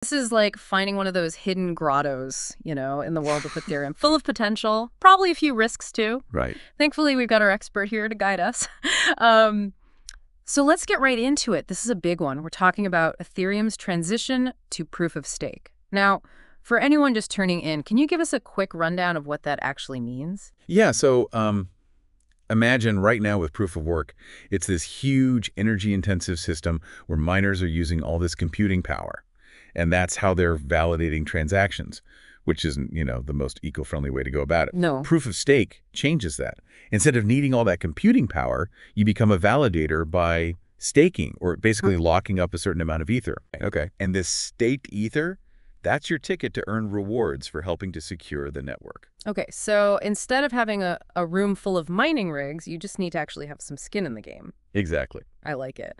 This is like finding one of those hidden grottos, in the world of Ethereum, full of potential, probably a few risks too. Right. Thankfully, we've got our expert here to guide us. um, so let's get right into it. This is a big one. We're talking about Ethereum's transition to proof of stake. Now, for anyone just turning in, can you give us a quick rundown of what that actually means? Yeah, so imagine right now with proof of work, it's this huge energy-intensive system where miners are using all this computing power. And that's how they're validating transactions, which isn't, the most eco-friendly way to go about it. No. Proof of stake changes that. Instead of needing all that computing power, you become a validator by staking or basically locking up a certain amount of ether. Okay. And this staked ether, that's your ticket to earn rewards for helping to secure the network. Okay, so instead of having a room full of mining rigs, you just need to actually have some skin in the game. Exactly. I like it.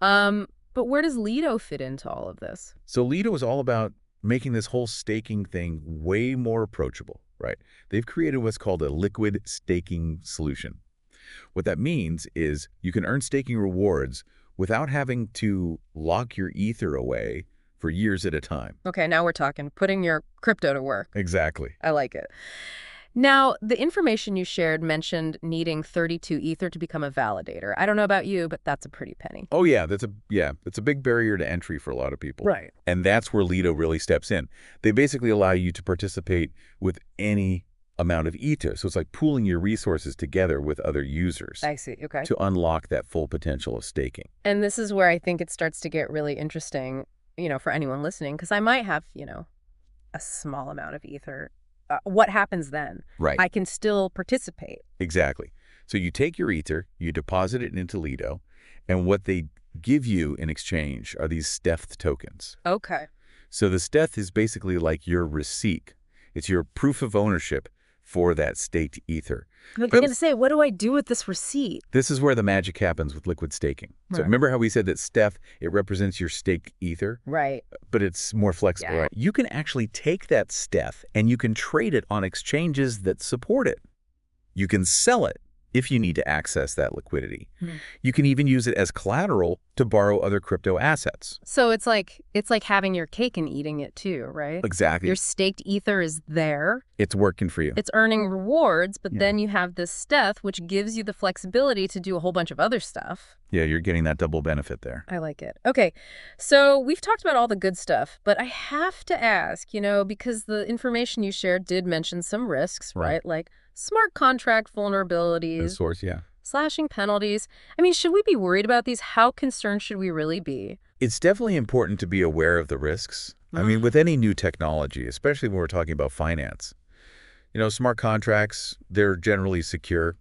But where does Lido fit into all of this? So Lido is all about making this whole staking thing way more approachable, right? They've created what's called a liquid staking solution. What that means is you can earn staking rewards without having to lock your ether away for years at a time. Okay, now we're talking putting your crypto to work. Exactly. I like it. Now, the information you shared mentioned needing 32 ether to become a validator. I don't know about you, but that's a pretty penny. Oh yeah, that's a big barrier to entry for a lot of people. Right. And that's where Lido really steps in. They basically allow you to participate with any amount of ether. So it's like pooling your resources together with other users. I see. Okay. To unlock that full potential of staking. And this is where I think it starts to get really interesting, for anyone listening, because I might have, a small amount of ether. What happens then? Right. I can still participate. Exactly. So you take your ether, you deposit it into Lido, and what they give you in exchange are these steth tokens. Okay. So the steth is basically like your receipt. It's your proof of ownership for that staked ether. I was going to say, what do I do with this receipt? This is where the magic happens with liquid staking. So remember how we said that steth, it represents your staked ether? Right. But it's more flexible, Yeah. right? You can actually take that steth and you can trade it on exchanges that support it. You can sell it if you need to access that liquidity. You can even use it as collateral to borrow other crypto assets. So it's like having your cake and eating it too, right? Exactly. Your staked ether is there. It's working for you. It's earning rewards, but then you have this steth, which gives you the flexibility to do a whole bunch of other stuff. Yeah, you're getting that double benefit there. I like it. Okay, so we've talked about all the good stuff, but I have to ask, because the information you shared did mention some risks, right? Like smart contract vulnerabilities. Source, yeah. Slashing penalties. I mean, should we be worried about these? How concerned should we really be? It's definitely important to be aware of the risks. I mean, with any new technology, especially when we're talking about finance, smart contracts, they're generally secure,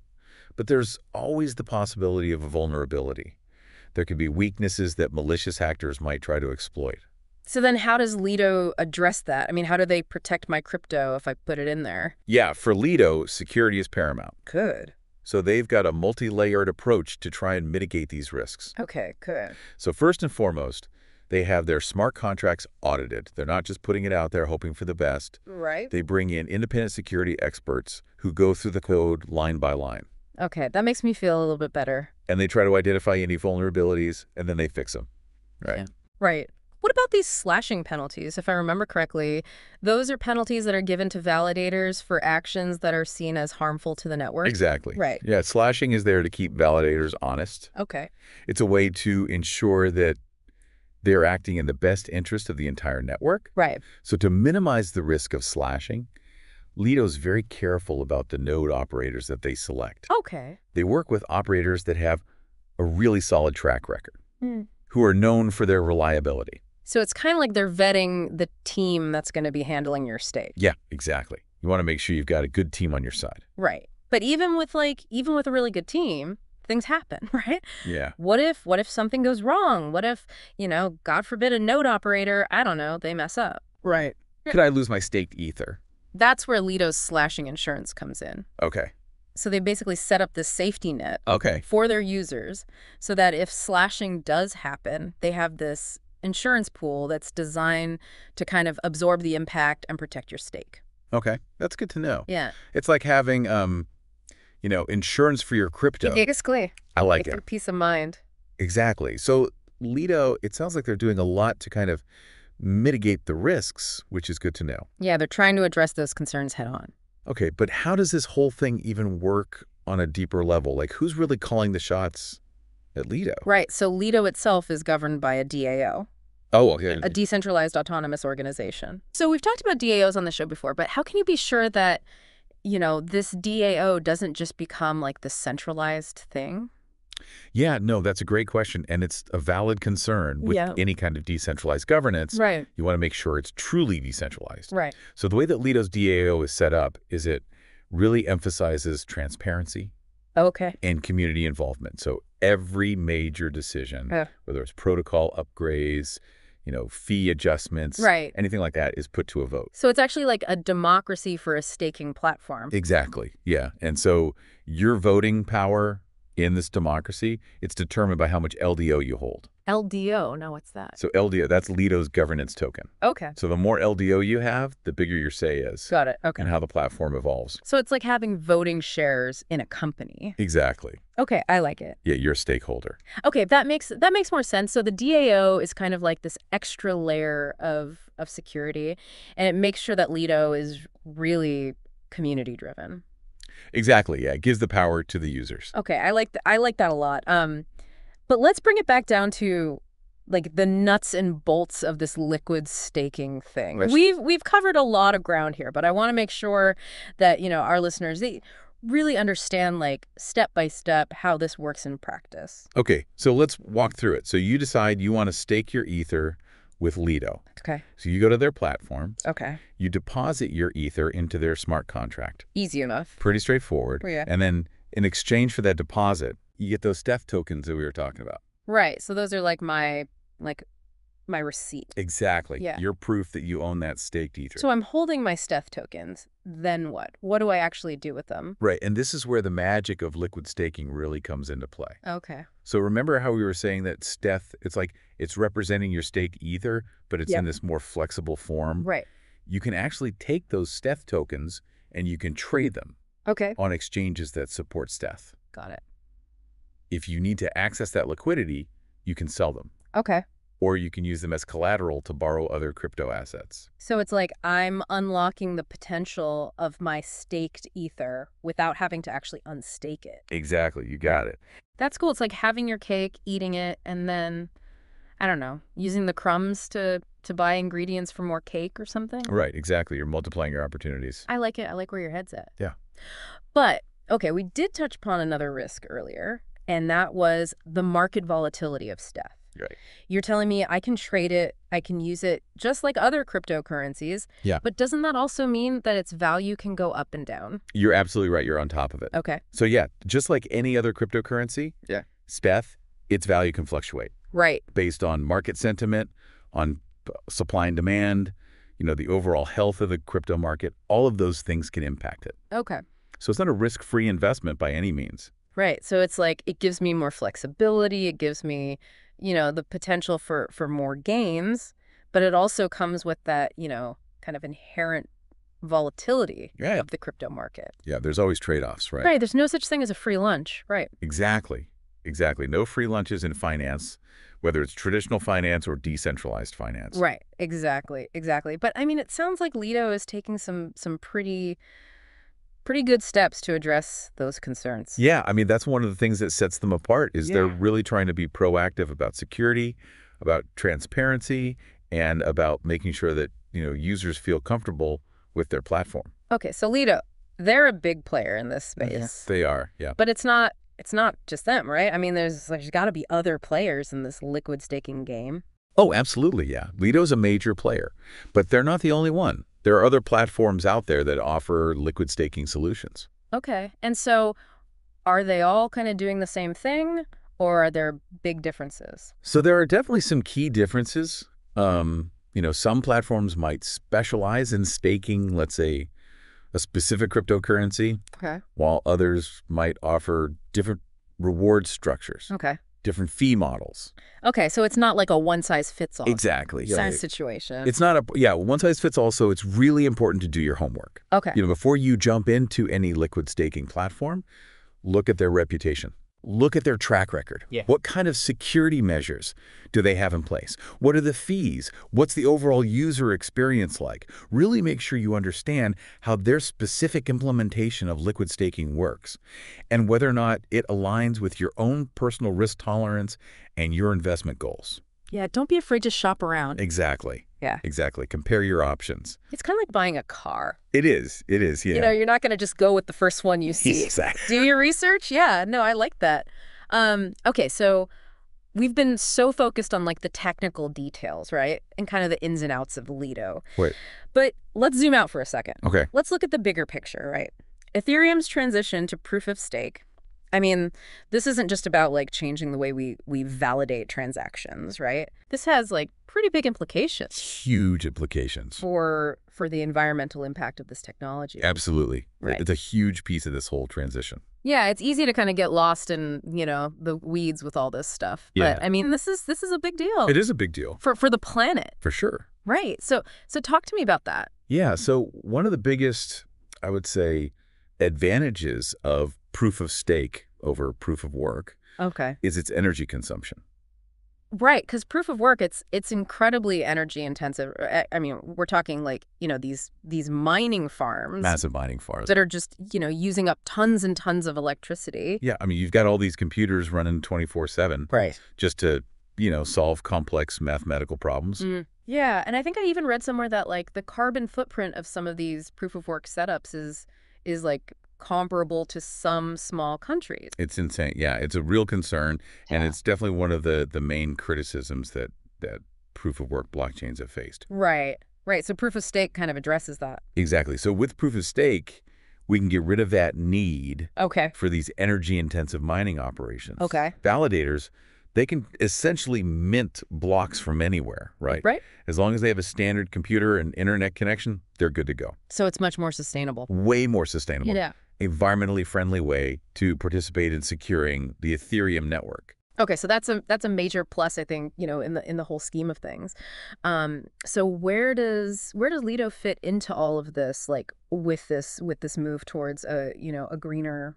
but there's always the possibility of a vulnerability. There could be weaknesses that malicious actors might try to exploit. So then how does Lido address that? I mean, how do they protect my crypto if I put it in there? Yeah, for Lido, security is paramount. Good. So they've got a multi-layered approach to try and mitigate these risks. Okay, good. So first and foremost, they have their smart contracts audited. They're not just putting it out there hoping for the best. Right. They bring in independent security experts who go through the code line by line. Okay, that makes me feel a little bit better. And they try to identify any vulnerabilities, and then they fix them. Right. Yeah. Right. What about these slashing penalties? If I remember correctly, those are penalties that are given to validators for actions that are seen as harmful to the network? Exactly. Right. Yeah, slashing is there to keep validators honest. Okay. It's a way to ensure that they're acting in the best interest of the entire network. Right. So to minimize the risk of slashing, Lido's very careful about the node operators that they select. Okay. They work with operators that have a really solid track record, who are known for their reliability. So it's kind of like they're vetting the team that's going to be handling your stake. Yeah, exactly. You want to make sure you've got a good team on your side. Right. But even with a really good team, things happen, right? Yeah. What if something goes wrong? What if, God forbid, a node operator, I don't know, they mess up? Right. Could I lose my staked ether? That's where Lido's slashing insurance comes in. Okay. So they basically set up this safety net for their users so that if slashing does happen, they have this insurance pool that's designed to kind of absorb the impact and protect your stake. Okay. That's good to know. Yeah. It's like having, insurance for your crypto. Exactly. I like For it. peace of mind. Exactly. So Lido, it sounds like they're doing a lot to kind of mitigate the risks, which is good to know. Yeah, they're trying to address those concerns head on. Okay, but how does this whole thing even work on a deeper level? Like, who's really calling the shots at Lido? Right, so Lido itself is governed by a DAO. Oh, okay. A decentralized autonomous organization. So we've talked about DAOs on the show before, but how can you be sure that, this DAO doesn't just become like the centralized thing? Yeah, no, that's a great question, and it's a valid concern with Yeah. any kind of decentralized governance. Right. You want to make sure it's truly decentralized. Right. So the way that Lido's DAO is set up is it really emphasizes transparency Okay. and community involvement. So every major decision, Yeah. whether it's protocol upgrades, fee adjustments, Right. anything like that is put to a vote. So it's actually like a democracy for a staking platform. Exactly. Yeah. And so your voting power in this democracy, it's determined by how much LDO you hold. LDO, now what's that? So LDO, that's Lido's governance token. Okay. So the more LDO you have, the bigger your say is. Got it. Okay. And how the platform evolves. So it's like having voting shares in a company. Exactly. Okay, I like it. Yeah, you're a stakeholder. Okay, that makes more sense. So the DAO is kind of like this extra layer of security, and it makes sure that Lido is really community driven. Exactly. Yeah, it gives the power to the users. Okay, I like that a lot. But let's bring it back down to like the nuts and bolts of this liquid staking thing. Let's- We've covered a lot of ground here, but I want to make sure that, our listeners, they really understand like step by step how this works in practice. Okay, so let's walk through it. So you decide you want to stake your Ether with Lido. Okay. So you go to their platform, Okay. you deposit your Ether into their smart contract. Easy enough. Pretty straightforward. Yeah. And then in exchange for that deposit, you get those Steph tokens that we were talking about. Right. So those are like my receipt. Exactly. Yeah. Your proof that you own that staked Ether. So I'm holding my Steph tokens. Then what? What do I actually do with them? Right. And this is where the magic of liquid staking really comes into play. Okay. So remember how we were saying that Steph, it's representing your staked Ether, but it's in this more flexible form. Right. You can actually take those Steph tokens and you can trade them Okay. on exchanges that support Steph. Got it. If you need to access that liquidity, you can sell them. Okay. Or you can use them as collateral to borrow other crypto assets. So it's like I'm unlocking the potential of my staked Ether without having to actually unstake it. Exactly. You got it. That's cool. It's like having your cake, eating it, and then, I don't know, using the crumbs to buy ingredients for more cake or something. Right. Exactly. You're multiplying your opportunities. I like it. I like where your head's at. Yeah. But, okay, we did touch upon another risk earlier, and that was the market volatility of Steph. Right. You're telling me I can trade it, I can use it just like other cryptocurrencies. Yeah. But doesn't that also mean that its value can go up and down? You're absolutely right. You're on top of it. Okay. So yeah, just like any other cryptocurrency, Steph, its value can fluctuate Right. based on market sentiment, on supply and demand, the overall health of the crypto market. All of those things can impact it. Okay. So it's not a risk-free investment by any means. Right. So it's like it gives me more flexibility. It gives me, the potential for more gains, but it also comes with that, kind of inherent volatility of the crypto market. Yeah, there's always trade-offs, right? Right. There's no such thing as a free lunch. Right. Exactly. Exactly. No free lunches in finance, whether it's traditional finance or decentralized finance. Right. Exactly. Exactly. But I mean, it sounds like Lido is taking some pretty good steps to address those concerns. Yeah, I mean, that's one of the things that sets them apart is they're really trying to be proactive about security, about transparency, and about making sure that, users feel comfortable with their platform. Okay, so Lido, they're a big player in this space. They are, yeah. But it's not just them, right? I mean, there's got to be other players in this liquid staking game. Oh, absolutely, yeah. Lido's a major player, but they're not the only one. There are other platforms out there that offer liquid staking solutions. Okay. And so are they all kind of doing the same thing, or are there big differences? So there are definitely some key differences. Some platforms might specialize in staking, let's say, a specific cryptocurrency, Okay. while others might offer different reward structures, Okay. different fee models. Okay, so it's not like a one-size-fits-all Exactly. situation. It's not one size fits all, so it's really important to do your homework. Okay. Before you jump into any liquid staking platform, look at their reputation. Look at their track record. Yeah. What kind of security measures do they have in place? What are the fees? What's the overall user experience like? Really make sure you understand how their specific implementation of liquid staking works and whether or not it aligns with your own personal risk tolerance and your investment goals. Yeah, don't be afraid to shop around. Exactly. Yeah. Exactly. Compare your options. It's kind of like buying a car. It is. It is, yeah. You're not going to just go with the first one you see. Exactly. Do your research? Yeah, no, I like that. Okay, so we've been so focused on like the technical details, right? And kind of the ins and outs of Lido. Wait. But let's zoom out for a second. Okay. Let's look at the bigger picture, right? Ethereum's transition to proof of stake. I mean, this isn't just about like changing the way we validate transactions, right? This has like pretty big implications Huge implications. for the environmental impact of this technology. Absolutely. Right. It's a huge piece of this whole transition. Yeah, it's easy to kind of get lost in, the weeds with all this stuff. Yeah. But I mean, this is a big deal. It is a big deal. For the planet. For sure. Right. So talk to me about that. Yeah. So one of the biggest, I would say, advantages of proof of stake over proof of work Okay. is its energy consumption. Right, because proof of work, it's incredibly energy intensive. I mean, we're talking like, these mining farms Massive mining farms. that are just, using up tons and tons of electricity. Yeah. I mean, you've got all these computers running 24/7 Right. just to, solve complex mathematical problems. Yeah, and I think I even read somewhere that like the carbon footprint of some of these proof of work setups is like comparable to some small countries. It's insane. Yeah, it's a real concern, and Yeah. it's definitely one of the main criticisms that proof of work blockchains have faced. Right. Right. So proof of stake kind of addresses that. Exactly. So with proof of stake, we can get rid of that need Okay. for these energy-intensive mining operations. Okay. Validators, they can essentially mint blocks from anywhere, right? Right. As long as they have a standard computer and internet connection, they're good to go. So it's much more sustainable. Way more sustainable. Yeah. Environmentally friendly way to participate in securing the Ethereum network. Okay, so that's a major plus, I think, in the whole scheme of things. So where does Lido fit into all of this, like with this move towards a greener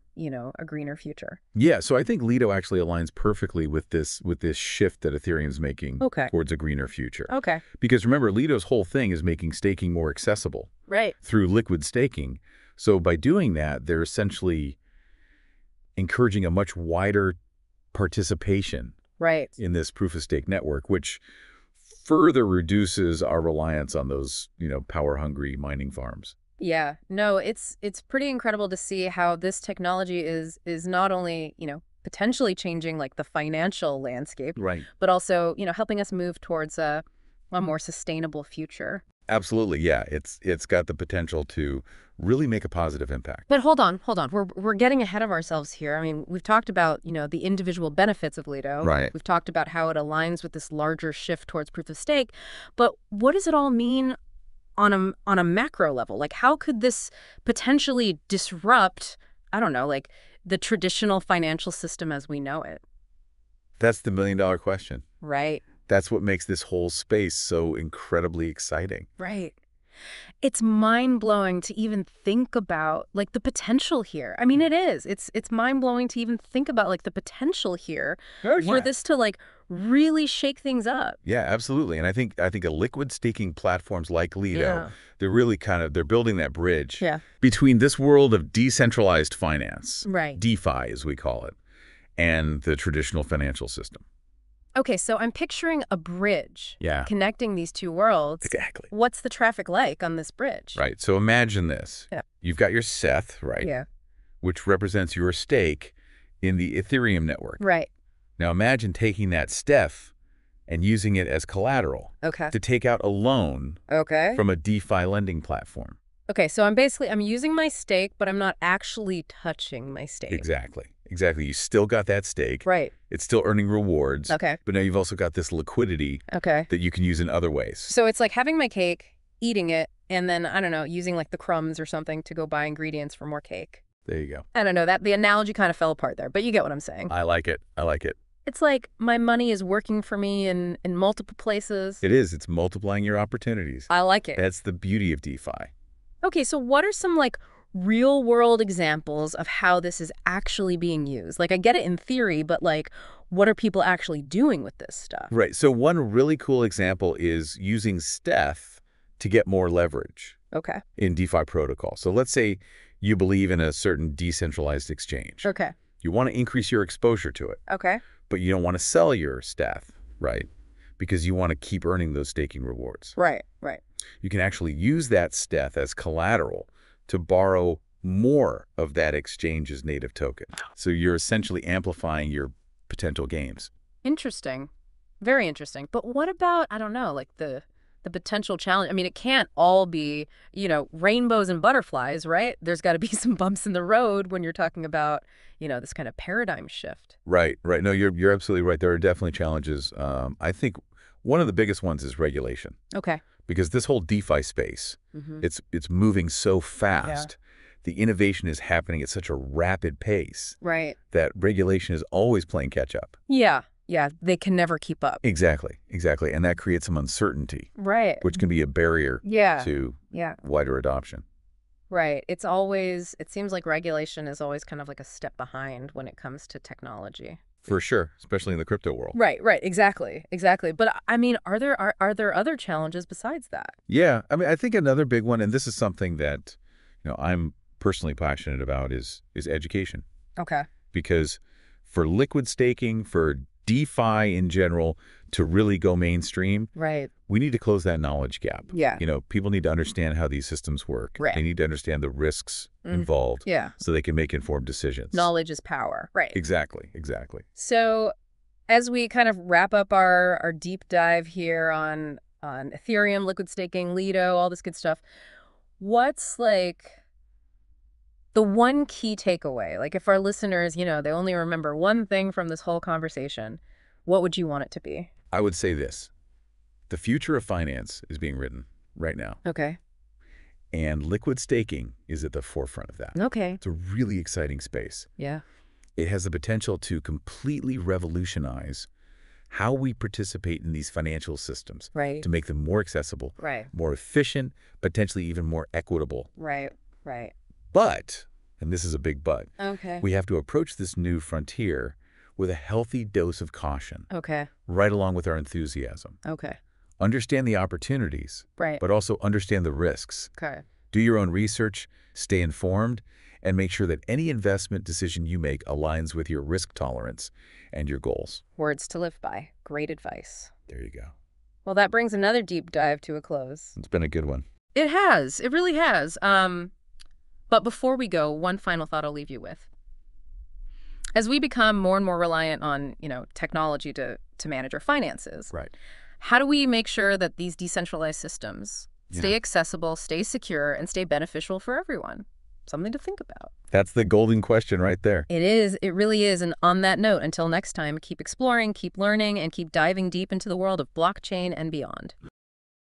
future? Yeah, so I think Lido actually aligns perfectly with this shift that Ethereum's making Okay. towards a greener future. Okay. Because remember, Lido's whole thing is making staking more accessible Right. through liquid staking. So by doing that, they're essentially encouraging a much wider participation Right. in this proof-of-stake network, which further reduces our reliance on those, power-hungry mining farms. Yeah. No, it's pretty incredible to see how this technology is not only, potentially changing like the financial landscape, Right. but also, helping us move towards a more sustainable future. Absolutely, yeah. It's got the potential to really make a positive impact. But hold on. We're getting ahead of ourselves here. I mean, we've talked about, the individual benefits of Lido. Right. We've talked about how it aligns with this larger shift towards proof of stake. But what does it all mean on a macro level? Like, how could this potentially disrupt, I don't know, like the traditional financial system as we know it? That's the million-dollar question. Right. That's what makes this whole space so incredibly exciting. Right. It's mind-blowing to even think about like the potential here. I mean, it is. It's mind-blowing to even think about like the potential here for this to like really shake things up. Yeah, absolutely. And I think a liquid staking platforms like Lido, Yeah. they're really they're building that bridge Yeah. between this world of decentralized finance, Right. DeFi as we call it, and the traditional financial system. Okay, so I'm picturing a bridge Yeah. connecting these two worlds. Exactly. What's the traffic like on this bridge? Right. So imagine this. Yeah. You've got your Seth, right? Yeah. Which represents your stake in the Ethereum network. Right. Now imagine taking that Steph and using it as collateral Okay. to take out a loan Okay. from a DeFi lending platform. Okay, so I'm using my stake, but I'm not actually touching my stake. Exactly. You still got that stake. Right. It's still earning rewards. Okay. But now you've also got this liquidity Okay. that you can use in other ways. So it's like having my cake, eating it, and then, I don't know, using like the crumbs or something to go buy ingredients for more cake. There you go. I don't know, that the analogy kind of fell apart there, but you get what I'm saying. I like it. It's like my money is working for me in multiple places. It is. It's multiplying your opportunities. I like it. That's the beauty of DeFi. Okay, so what are some like real-world examples of how this is actually being used? Like, I get it in theory, but, like, what are people actually doing with this stuff? Right. So one really cool example is using Steph to get more leverage Okay. in DeFi protocol. So let's say you believe in a certain decentralized exchange. Okay. You want to increase your exposure to it, Okay. but you don't want to sell your Steph, right? Because you want to keep earning those staking rewards. Right. Right. You can actually use that Steph as collateral to borrow more of that exchange's native token. So you're essentially amplifying your potential gains. Interesting. Very interesting. But what about, I don't know, like the potential challenge? I mean, it can't all be, rainbows and butterflies, right? There's got to be some bumps in the road when you're talking about, this kind of paradigm shift. Right, right. No, you're absolutely right. There are definitely challenges. I think one of the biggest ones is regulation. Okay. Because this whole DeFi space, Mm-hmm. it's moving so fast. The innovation is happening at such a rapid pace Right. that regulation is always playing catch up. Yeah. Yeah. They can never keep up. Exactly, exactly. And that creates some uncertainty, Right. which can be a barrier Yeah. to Yeah. wider adoption. Right. It seems like regulation is always kind of like a step behind when it comes to technology. For sure, especially in the crypto world. Right, right, exactly, exactly. But I mean, are there other challenges besides that? Yeah, I mean, I think another big one, and this is something that, I'm personally passionate about, is education. Okay. Because for liquid staking, for DeFi in general, to really go mainstream, Right. we need to close that knowledge gap. Yeah. People need to understand how these systems work. Right. They need to understand the risks involved Yeah. so they can make informed decisions. Knowledge is power. Right. Exactly, exactly. So as we kind of wrap up our deep dive here on Ethereum, liquid staking, Lido, all this good stuff, what's like the one key takeaway? Like if our listeners, they only remember one thing from this whole conversation, what would you want it to be? I would say this. The future of finance is being written right now. Okay. And liquid staking is at the forefront of that. Okay. It's a really exciting space. Yeah. It has the potential to completely revolutionize how we participate in these financial systems. Right. To make them more accessible, Right. more efficient, potentially even more equitable. Right. Right. But, and this is a big but, Okay. we have to approach this new frontier with a healthy dose of caution, Okay. right along with our enthusiasm. Okay. Understand the opportunities, Right. but also understand the risks. Okay. Do your own research, stay informed, and make sure that any investment decision you make aligns with your risk tolerance and your goals. Words to live by. Great advice. There you go. Well, that brings another deep dive to a close. It's been a good one. It has. It really has. But before we go, one final thought I'll leave you with. As we become more and more reliant on, technology to manage our finances, Right. how do we make sure that these decentralized systems stay Yeah. accessible, stay secure, and stay beneficial for everyone? Something to think about. That's the golden question right there. It is. It really is. And on that note, until next time, keep exploring, keep learning, and keep diving deep into the world of blockchain and beyond.